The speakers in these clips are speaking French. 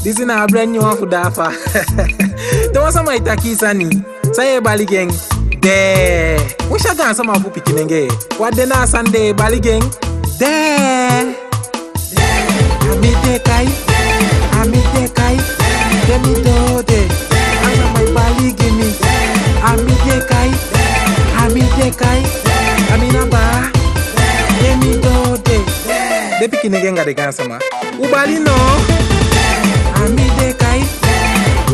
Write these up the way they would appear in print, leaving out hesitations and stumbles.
This is a brand new one for Dafa. Don't want some itakisani. Say Bali gang. There. We shall dance some of Pupiki. What the na Sunday Bali gang? There. Amitekai. Amitekai. Demi dode. Asa my Bali gimme. Amitekai. Amitekai. Amina ba. Demi dode. The Piki gang at the Gansama. Ubali no. Amitekai.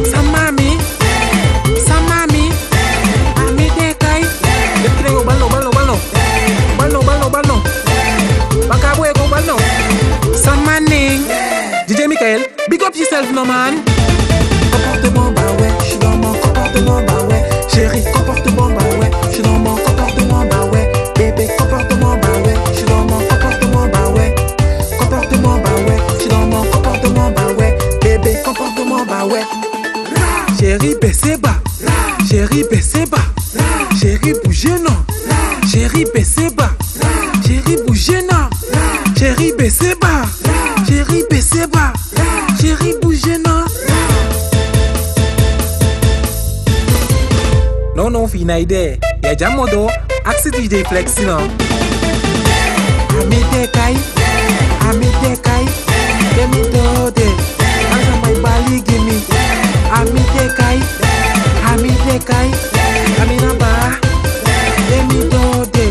Samami. Samami. Amitekai. The Piki go balno. Bakabo go balno. Samaning. DJ Michael, big up yourself no man. Comportement bah ouais, j'suis dans mon comportement bah ouais. Chérie, comportement bah ouais, j'suis dans mon comportement bah ouais. Bébé, comportement bah ouais, j'suis dans mon comportement bah ouais. Comportement bah ouais, j'suis dans mon comportement bah ouais. Bébé, comportement bah ouais. Chérie, baissez bas. Chérie, baissez bas. Chérie, bougez non. Chérie, baissez bas. Chérie, bougez non. Chérie, baissez bas. Chérie, baissez bas. Chérie, bougez non. Non, fina idée. Y'a jamodo. Axe DJ Flexi non. Amitekai. Amitekai. Demi dode. Asa my Bali gimme. Amitekai. Amitekai. Amina ba. Demi dode.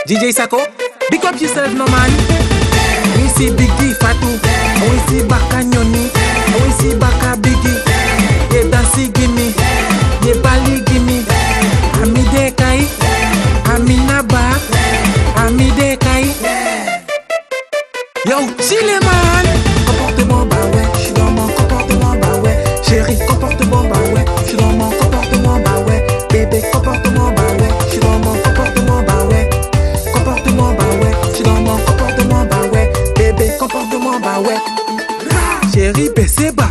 DJ Sako, big up yourself no man. We see Big D Fatou. We see Baka Nyoni. We see Baka Biggie. Ye dansi gimme. Ye Bali gimme. Amitekai. Amina ba. Amitekai. Yo, chile man. Comportement bah ouais, j'suis dans mon comportement bah ouais. Chérie, comportement bah ouais, j'suis dans mon comportement bah ouais. Bébé, comportement bah ouais, j'suis dans mon comportement bah ouais. Comportement bah ouais, j'suis dans mon comportement bah ouais. Bébé, comportement bah ouais. Chérie, baissez bas.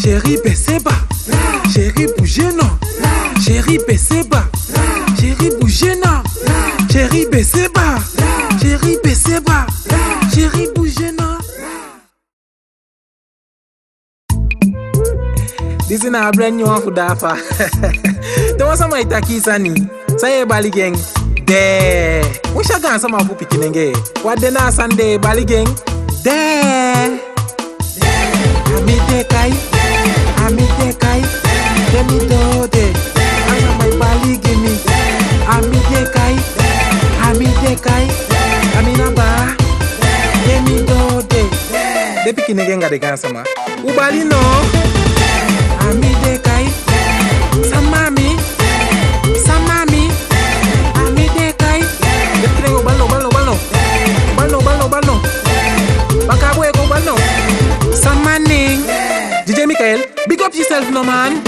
Chérie, baissez bas. Chérie, bougez non. Chérie, baissez bas. Chérie, bougez non. Chérie, baissez bas. Chérie, baissez bas. Chérie, bougez non. This is a brand new one for Dafa. Don't want some itakisani. Say Bali gang. There. We shall dance some of Pupiki. What the na Sunday Bali gang? There. Amitekai. Amitekai. Demi dode. Asa my Bali gimme. Amitekai. Amitekai. Amina ba. Demi dode. The Piki gang at the Gansama. Ubali no. Amitekai. Samami. Samami. Amitekai. The Piki go balno. Bakabo go balno. Samaning. DJ Michael, big up yourself no man.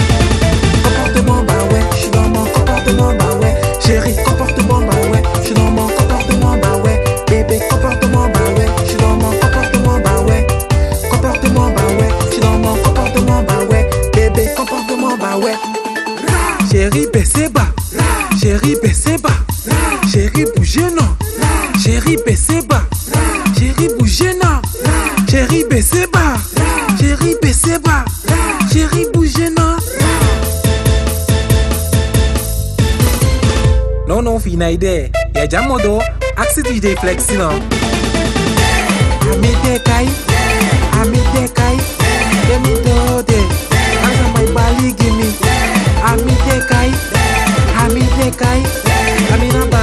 Comportement bah ouais, j'suis dans mon comportement bah ouais. Chérie, comportement bah ouais, j'suis dans mon comportement bah ouais. Bébé, comportement bah ouais, j'suis dans mon comportement bah ouais. Comportement bah ouais, j'suis dans mon comportement bah ouais. Bébé, comportement bah ouais. Chérie, baissez bas. Chérie, baissez bas. Chérie, bougez non. Chérie, baissez bas. Chérie, bougez non. Chérie, baissez bas. Chérie, baissez bas. Chérie, bougez non. Non, fina idée. Y'a jamodo. Axe DJ Flexi non. Amitekai. Amitekai. Demi dode. Asa my Bali gimme. Amitekai. Amitekai. Amina ba.